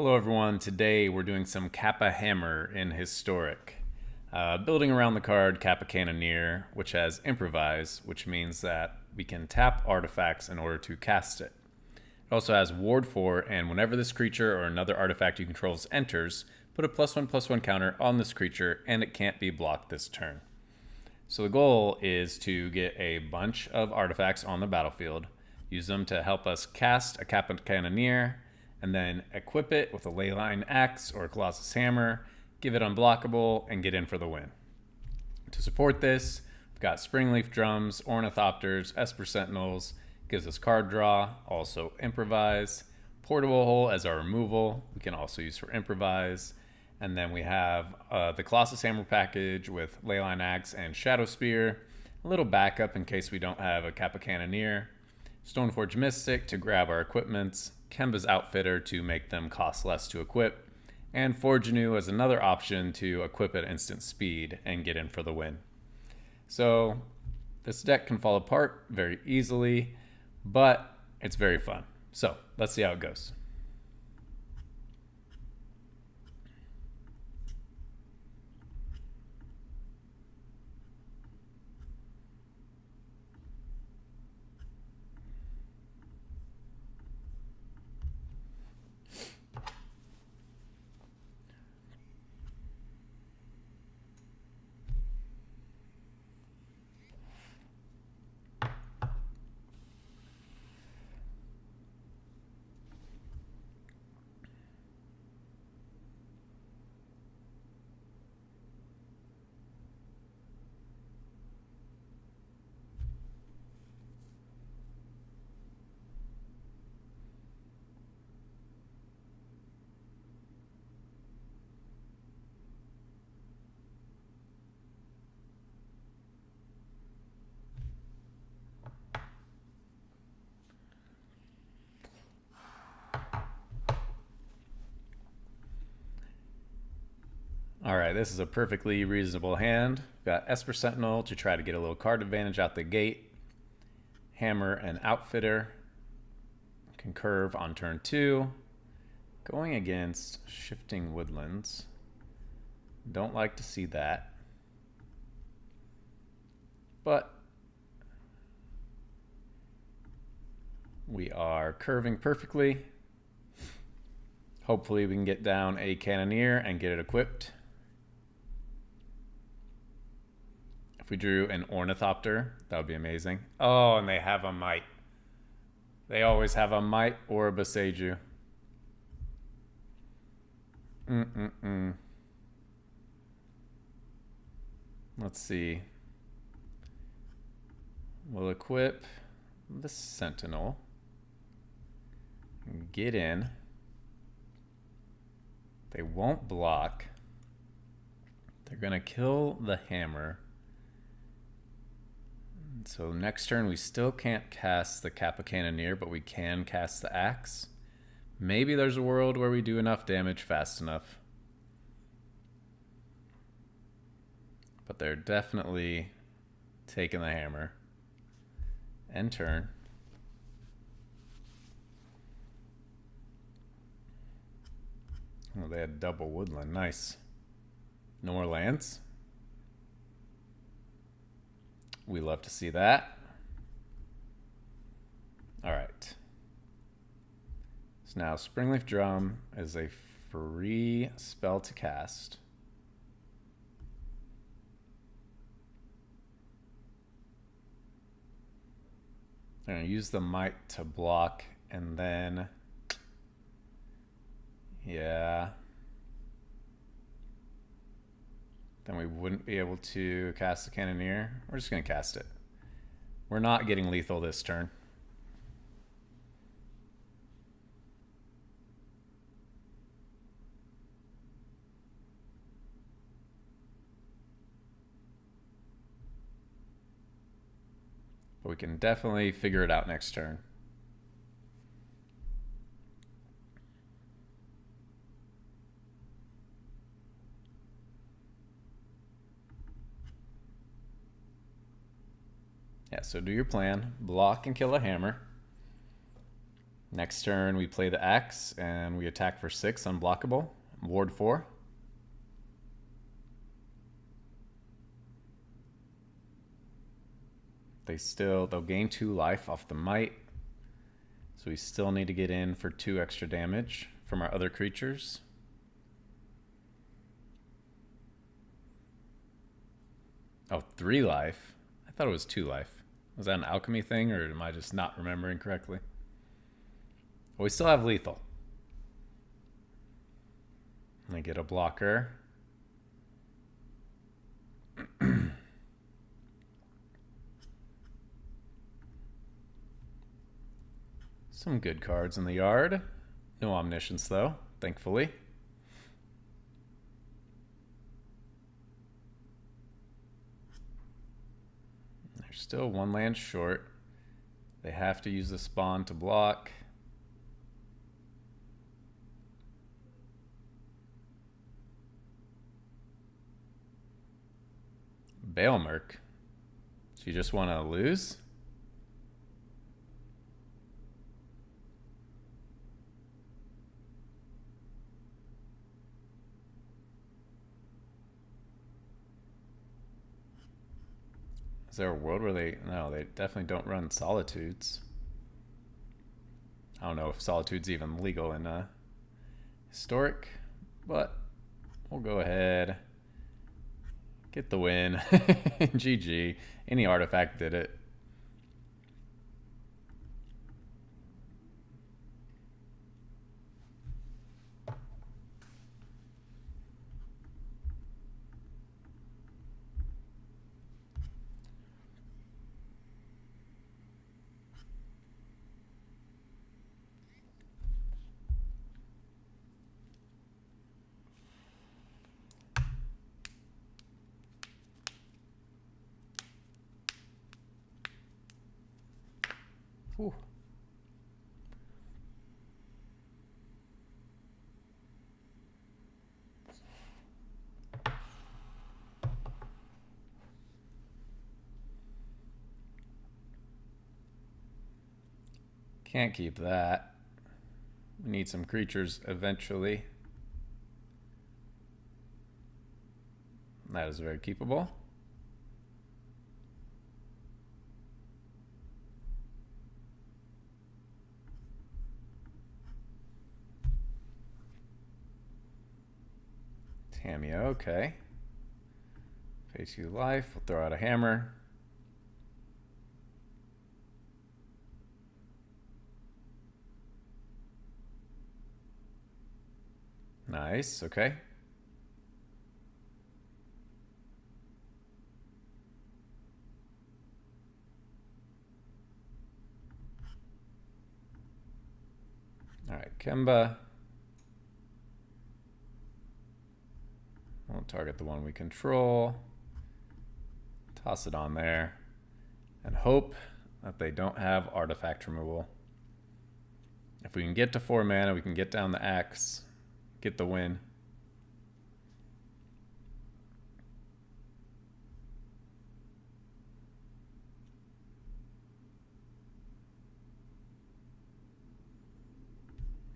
Hello everyone, today we're doing some Kappa Hammer in Historic. Building around the card Kappa Cannoneer, which has Improvise, which means that we can tap artifacts in order to cast it. It also has Ward 4, and whenever this creature or another artifact you control enters, put a +1/+1 counter on this creature, and it can't be blocked this turn. So the goal is to get a bunch of artifacts on the battlefield, use them to help us cast a Kappa Cannoneer, and then equip it with a Leyline Axe or a Colossus Hammer, give it unblockable, and get in for the win. To support this, we've got Springleaf Drums, Ornithopters, Esper Sentinels, gives us card draw, also Improvise, Portable Hole as our removal, we can also use for Improvise, and then we have the Colossus Hammer package with Leyline Axe and Shadow Spear, a little backup in case we don't have a Kappa Cannoneer, Stoneforge Mystic to grab our equipments, Kemba's Outfitter to make them cost less to equip, and Forge Anew as another option to equip at instant speed and get in for the win. So this deck can fall apart very easily, but it's very fun. So let's see how it goes. All right, this is a perfectly reasonable hand. We've got Esper Sentinel to try to get a little card advantage out the gate. Hammer and Outfitter can curve on turn 2. Going against Shifting Woodlands. Don't like to see that. But we are curving perfectly. Hopefully we can get down a Cannoneer and get it equipped. If we drew an Ornithopter, that would be amazing. Oh, and they have a Might. They always have a Might or a Boseiju. Let's see. We'll equip the Sentinel. Get in. They won't block. They're going to kill the Hammer. So next turn we still can't cast the Kappa Cannoneer, but we can cast the Axe. Maybe there's a world where we do enough damage fast enough. But they're definitely taking the Hammer. End turn. Oh, they had double Woodland. Nice. No more lands. We love to see that. All right. So now Springleaf Drum is a free spell to cast. I'm going to use the Might to block, and then, yeah. Then we wouldn't be able to cast the Cannoneer. We're just going to cast it. We're not getting lethal this turn. But we can definitely figure it out next turn. Yeah, so do your plan. Block and kill a Hammer. Next turn, we play the X, and we attack for 6, unblockable. Ward 4. They'll gain 2 life off the might. So we still need to get in for 2 extra damage from our other creatures. Oh, 3 life. I thought it was 2 life. Was that an alchemy thing, or am I just not remembering correctly? Well, we still have lethal. I get a blocker. Some good cards in the yard. No omniscience, though, thankfully. They're still 1 land short. They have to use the spawn to block. Bailmerk. So you just want to lose? Is there a world where they... No, they definitely don't run Solitudes. I don't know if Solitude's even legal in Historic, but we'll go ahead. Get the win. GG. Any artifact did it. Whew. Can't keep that. We need some creatures eventually. That is very keepable. Tamia, okay. Pay 2 life. We'll throw out a hammer. Nice, okay. All right, Kemba. We'll target the one we control. Toss it on there. And hope that they don't have artifact removal. If we can get to 4 mana, we can get down the X. Get the win.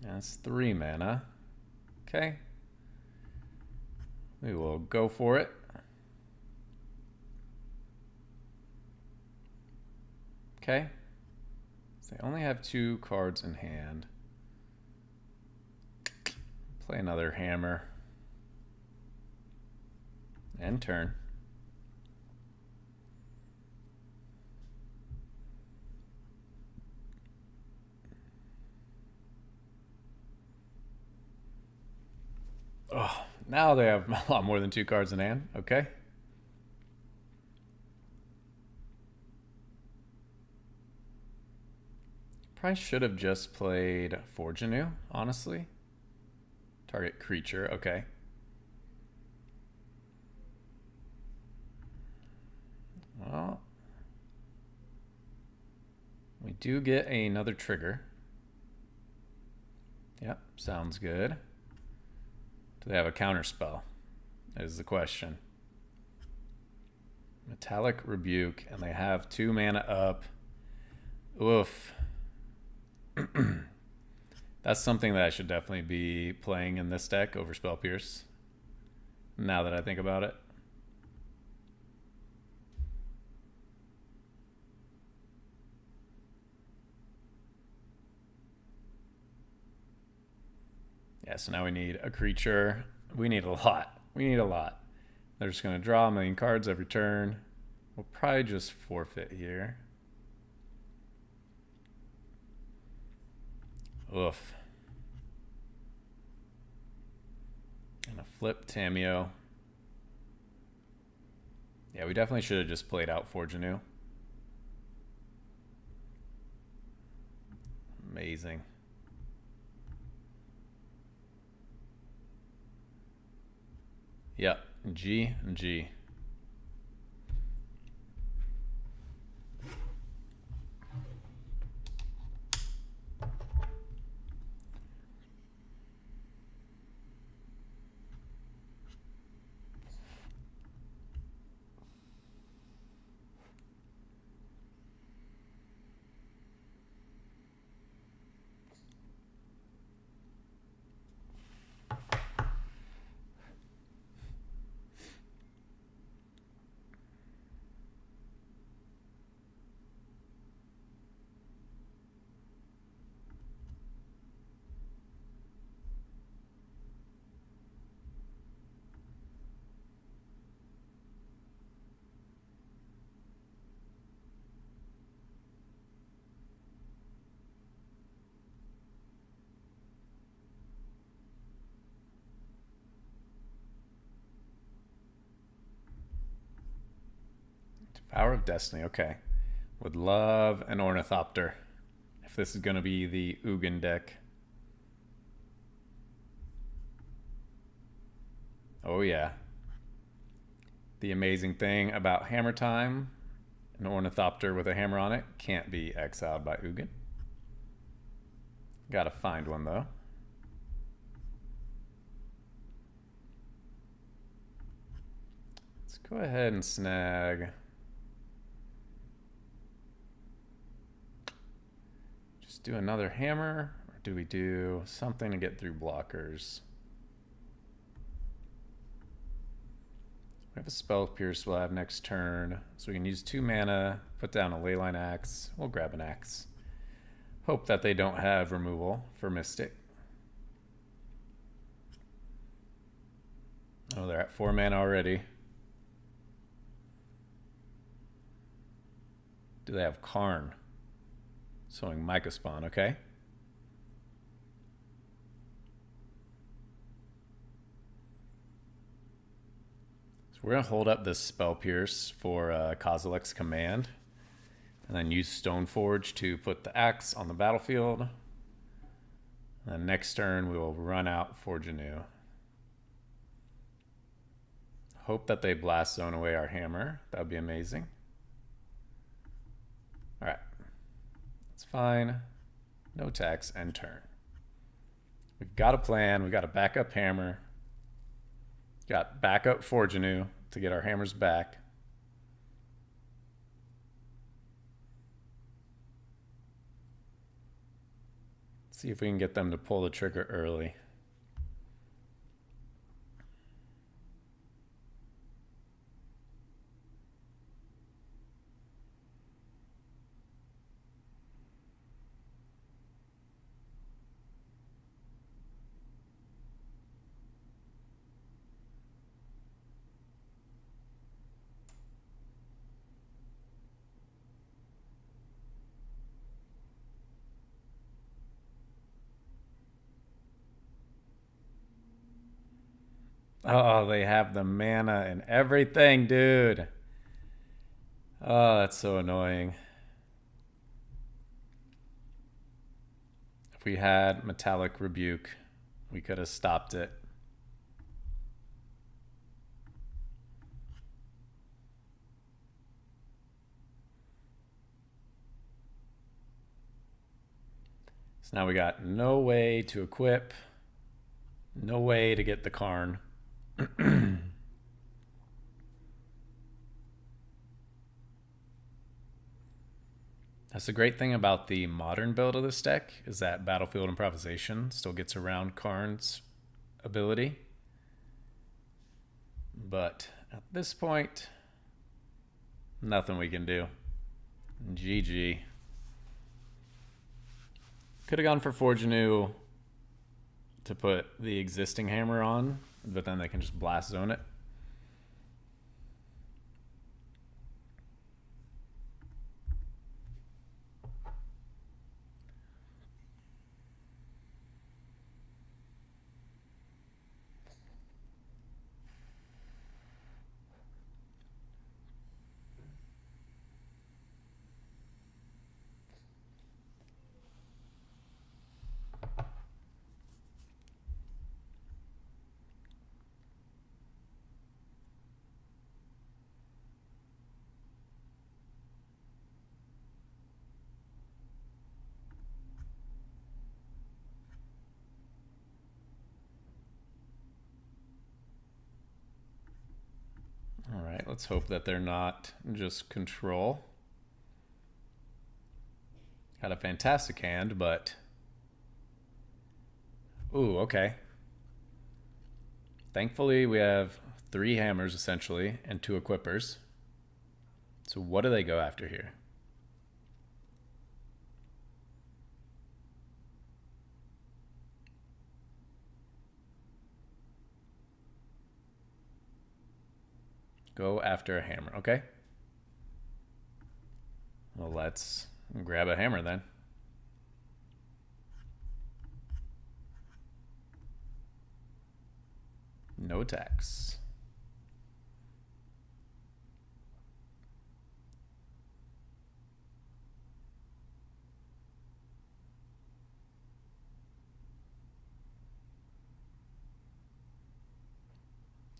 That's 3 mana. Okay. We will go for it. Okay. So they only have 2 cards in hand. Play another hammer. End turn. Oh, now they have a lot more than 2 cards in hand. Okay. Probably should have just played Forgenew, honestly. Target creature, okay. Well, we do get another trigger. Yep, sounds good. Do they have a counter spell? Is the question. Metallic Rebuke, and they have 2 mana up. Oof. That's something that I should definitely be playing in this deck over Spell Pierce, now that I think about it. Yeah, so now we need a creature. We need a lot. We need a lot. They're just going to draw a million cards every turn. We'll probably just forfeit here. Oof. And a flip Tameo. Yeah, we definitely should have just played out Forge Anew. Amazing. Yep, G and G. Power of Destiny, okay. Would love an Ornithopter if this is going to be the Ugin deck. Oh yeah. The amazing thing about Hammer Time, an Ornithopter with a hammer on it can't be exiled by Ugin. Gotta find one though. Let's go ahead and snag. Just do another hammer, or do we do something to get through blockers? We have a Spell Pierce we'll have next turn, so we can use 2 mana, put down a Leyline Axe. We'll grab an axe. Hope that they don't have removal for Mystic. Oh, they're at 4 mana already. Do they have Karn? Sowing Micah Spawn, okay. So we're going to hold up this Spell Pierce for Kozilek's Command. And then use Stoneforge to put the axe on the battlefield. And then next turn we will run out Forge Anew. Hope that they blast zone away our hammer. That would be amazing. Alright. It's fine. No tax, end turn. We've got a plan. We've got a backup hammer. Got backup Forge Anew to get our hammers back. See if we can get them to pull the trigger early. Oh, they have the mana and everything, dude. Oh, that's so annoying. If we had Metallic Rebuke, we could have stopped it. So now we got no way to equip, no way to get the Karn. That's the great thing about the modern build of this deck is that Battlefield Improvisation still gets around Karn's ability. But at this point, nothing we can do. GG. Could have gone for Forge Anew to put the existing hammer on, but then they can just blast zone it. All right, let's hope that they're not just control. Got a fantastic hand, but... Ooh, okay. Thankfully, we have 3 hammers, essentially, and 2 equippers. So what do they go after here? Go after a hammer, okay? Well, let's grab a hammer then. No attacks.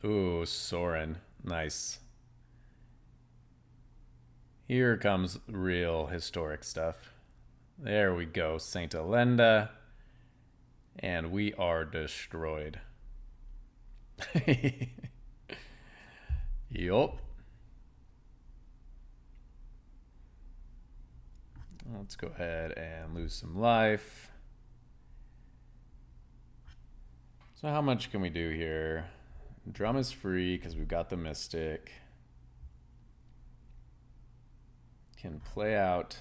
Ooh, Soren. Nice. Here comes real historic stuff. There we go, Saint Elenda. And we are destroyed. Yup. Let's go ahead and lose some life. So how much can we do here? Drum is free because we've got the Mystic. Can play out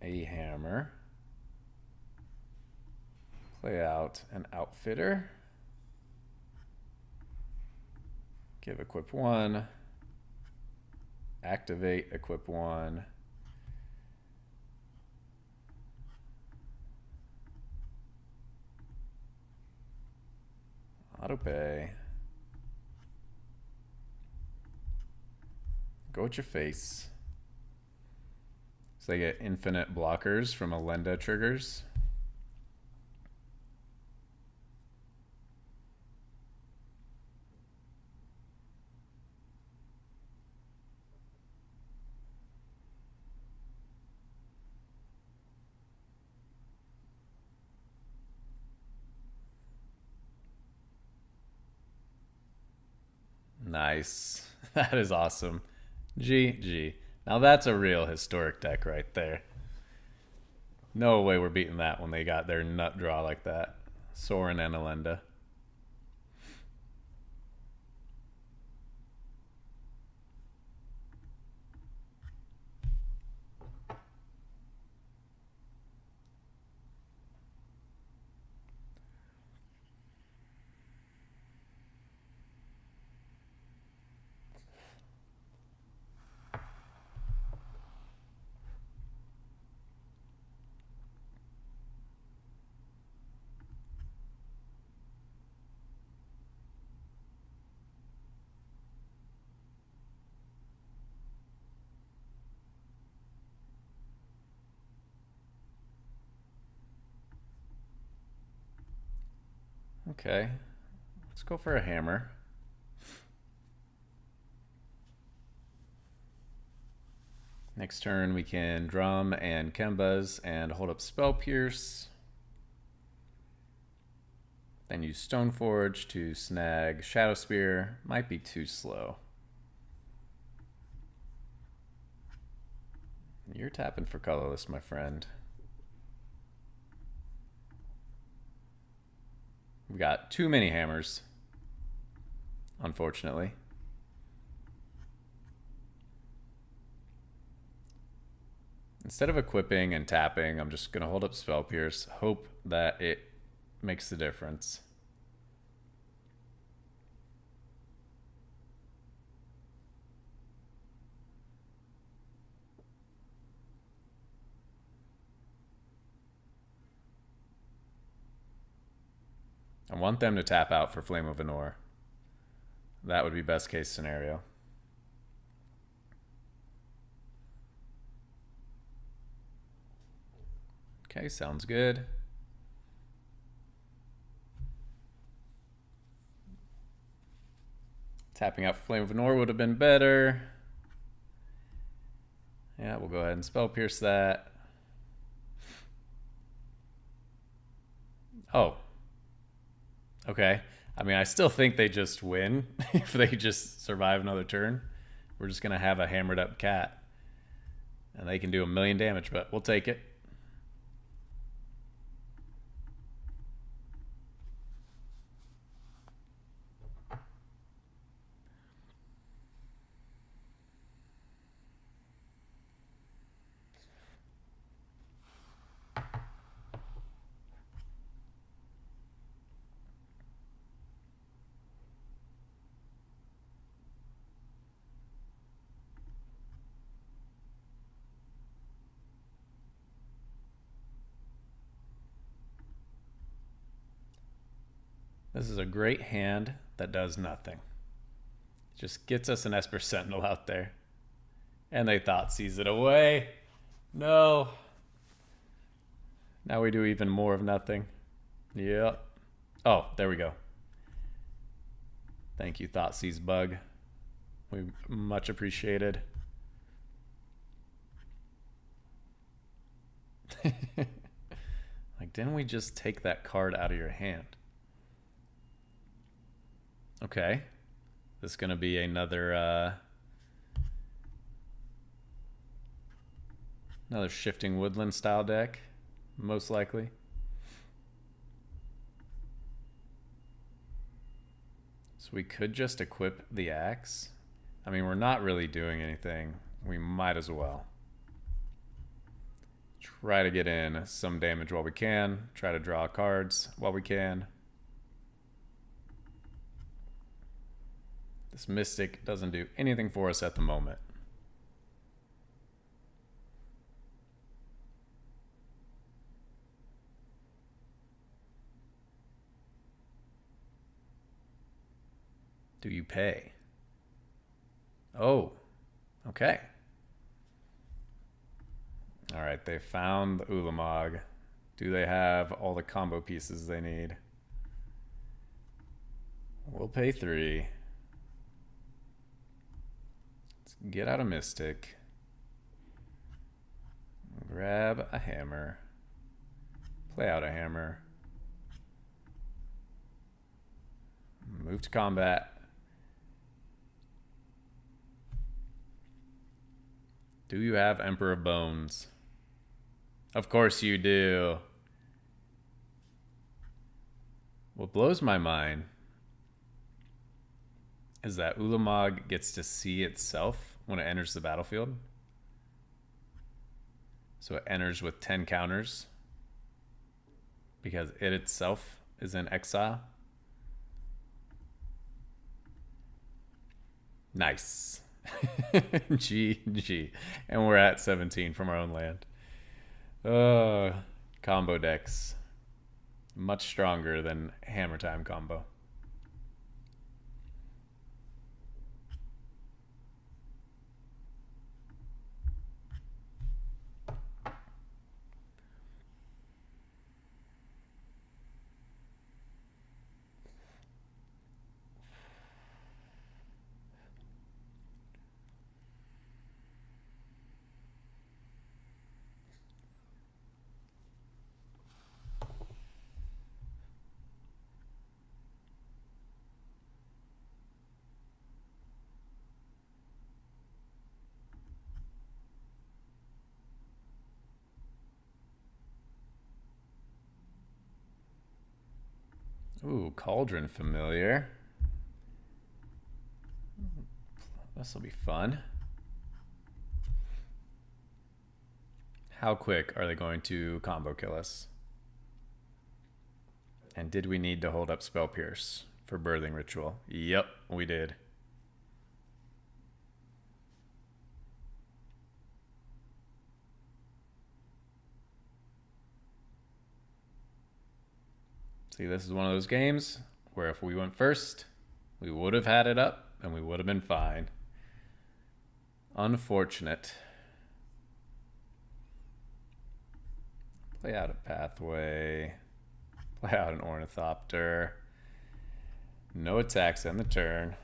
a hammer. Play out an Outfitter. Give equip 1. Activate equip 1. Autopay. Go with your face. So they get infinite blockers from Elenda triggers. Nice. That is awesome. GG. Now that's a real historic deck right there. No way we're beating that when they got their nut draw like that. Soren and Elenda. Okay, let's go for a hammer. Next turn we can drum and Kembas and hold up Spell Pierce. Then use Stoneforge to snag Shadow Spear. Might be too slow. You're tapping for colorless, my friend. We got too many hammers, unfortunately. Instead of equipping and tapping, I'm just going to hold up Spell Pierce, hope that it makes the difference. I want them to tap out for Flame of Anor. That would be best case scenario. Okay, sounds good. Tapping out for Flame of Anor would have been better. Yeah, we'll go ahead and Spell Pierce that. Oh. Okay. I mean, I still think they just win if they just survive another turn. We're just going to have a hammered up cat. And they can do 1,000,000 damage, but we'll take it. This is a great hand that does nothing. Just gets us an Esper Sentinel out there. And they thought sees it away. No. Now we do even more of nothing. Yep. Oh, there we go. Thank you, Thoughtseize Bug. We much appreciated. Like, didn't we just take that card out of your hand? Okay. This is going to be another another Shifting Woodland style deck, most likely. So we could just equip the axe. I mean, we're not really doing anything. We might as well. Try to get in some damage while we can. Try to draw cards while we can. This Mystic doesn't do anything for us at the moment. Do you pay? Oh, okay. All right, they found the Ulamog. Do they have all the combo pieces they need? We'll pay 3. Let's get out a Mystic. Grab a hammer. Play out a hammer. Move to combat. Do you have Emperor of Bones? Of course you do. What blows my mind is that Ulamog gets to see itself when it enters the battlefield. So it enters with 10 counters because it itself is in exile. Nice. GG. And we're at 17 from our own land. Combo decks. Much stronger than Hammer Time combo. Ooh, Cauldron Familiar. This will be fun. How quick are they going to combo kill us? And did we need to hold up Spell Pierce for Birthing Ritual? Yep, we did. See, this is one of those games where if we went first, we would have had it up and we would have been fine. Unfortunate. Play out a Pathway. Play out an Ornithopter. No attacks in the turn.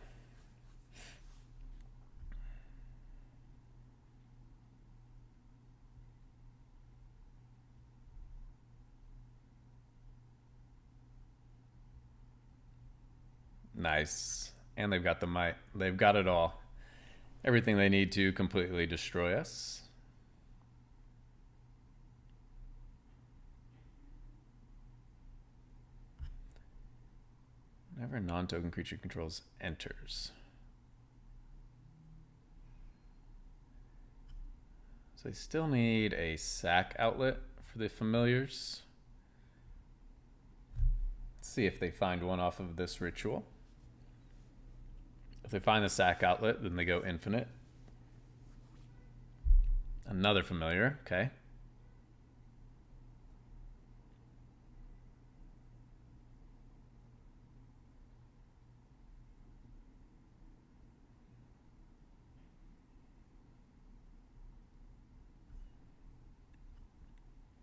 Nice. And they've got the might. They've got it all. Everything they need to completely destroy us. Whenever a non-token creature controls enters. So they still need a sack outlet for the familiars. Let's see if they find one off of this ritual. If they find the sack outlet, then they go infinite. Another familiar, okay.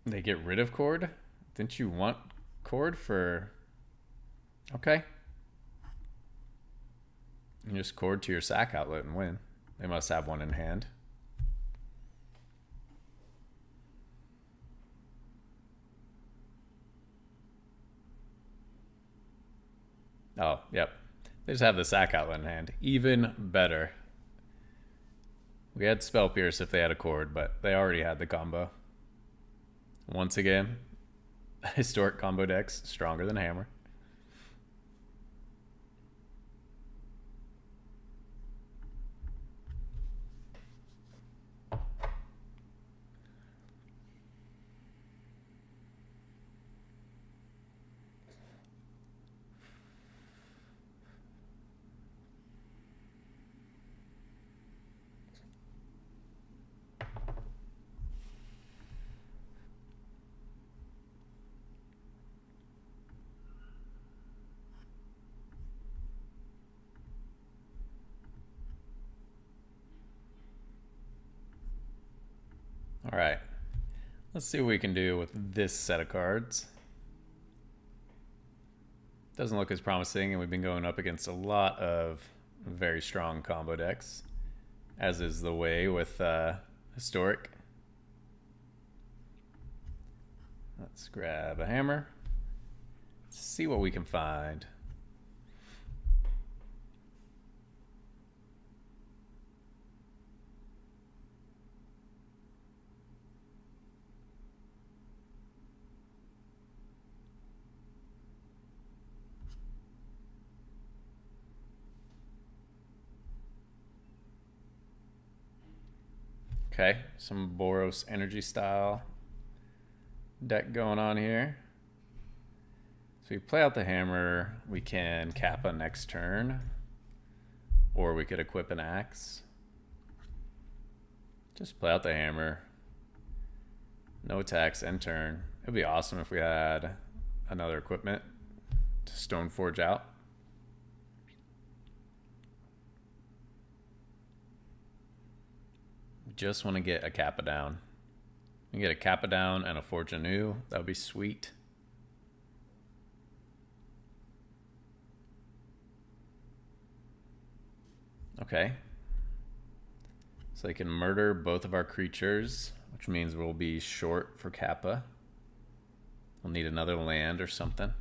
They get rid of Cord? Didn't you want Cord for... Okay. You just Cord to your sack outlet and win. They must have one in hand. Oh, yep. They just have the sack outlet in hand. Even better. We had Spell Pierce if they had a Cord, but they already had the combo. Once again, historic combo decks stronger than Hammer. All right, let's see what we can do with this set of cards. Doesn't look as promising, and we've been going up against a lot of very strong combo decks, as is the way with historic. Let's grab a hammer. Let's see what we can find. Okay, some Boros energy style deck going on here. So we play out the hammer, we can Kappa next turn, or we could equip an axe. Just play out the hammer. No attacks, end turn. It'd be awesome if we had another equipment to Stoneforge out. Just want to get a Kappa down. We get a Kappa down and a Forge Anew. That would be sweet. Okay. So they can murder both of our creatures, which means we'll be short for Kappa. We'll need another land or something.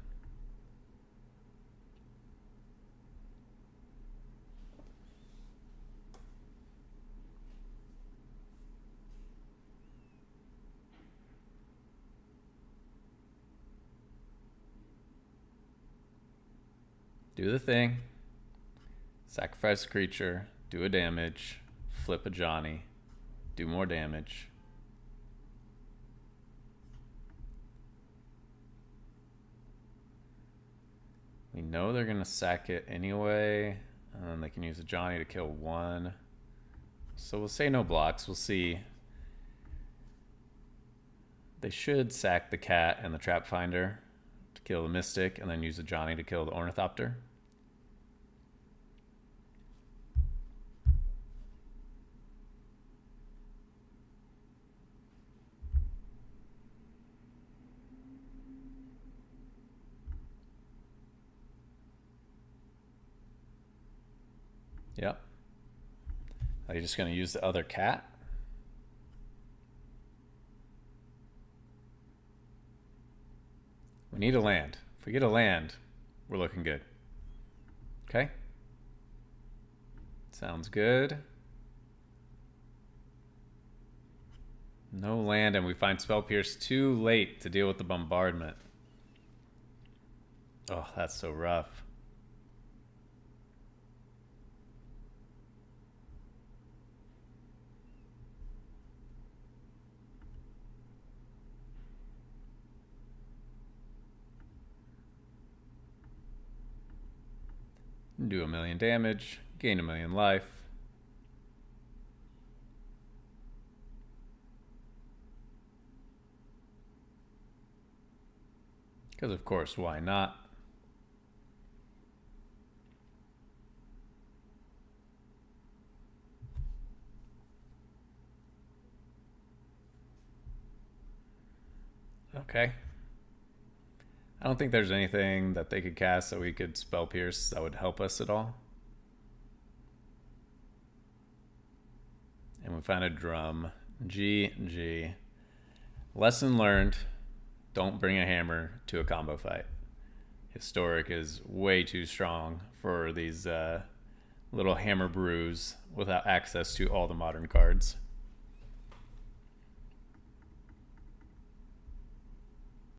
Do the thing. Sacrifice a creature. Do a damage. Flip a Johnny. Do more damage. We know they're going to sack it anyway. And then they can use a Johnny to kill one. So we'll say no blocks. We'll see. They should sack the cat and the trap finder to kill the mystic, and then use a Johnny to kill the ornithopter. Yep. Are you just going to use the other cat? We need a land. If we get a land, we're looking good. Okay? Sounds good. No land, and we find Spell Pierce too late to deal with the bombardment. Oh, that's so rough. Do 1,000,000 damage, gain 1,000,000 life. Because of course, why not? Okay. I don't think there's anything that they could cast that we could Spell Pierce that would help us at all. And we find a drum. GG. Lesson learned. Don't bring a hammer to a combo fight. Historic is way too strong for these little hammer brews without access to all the modern cards.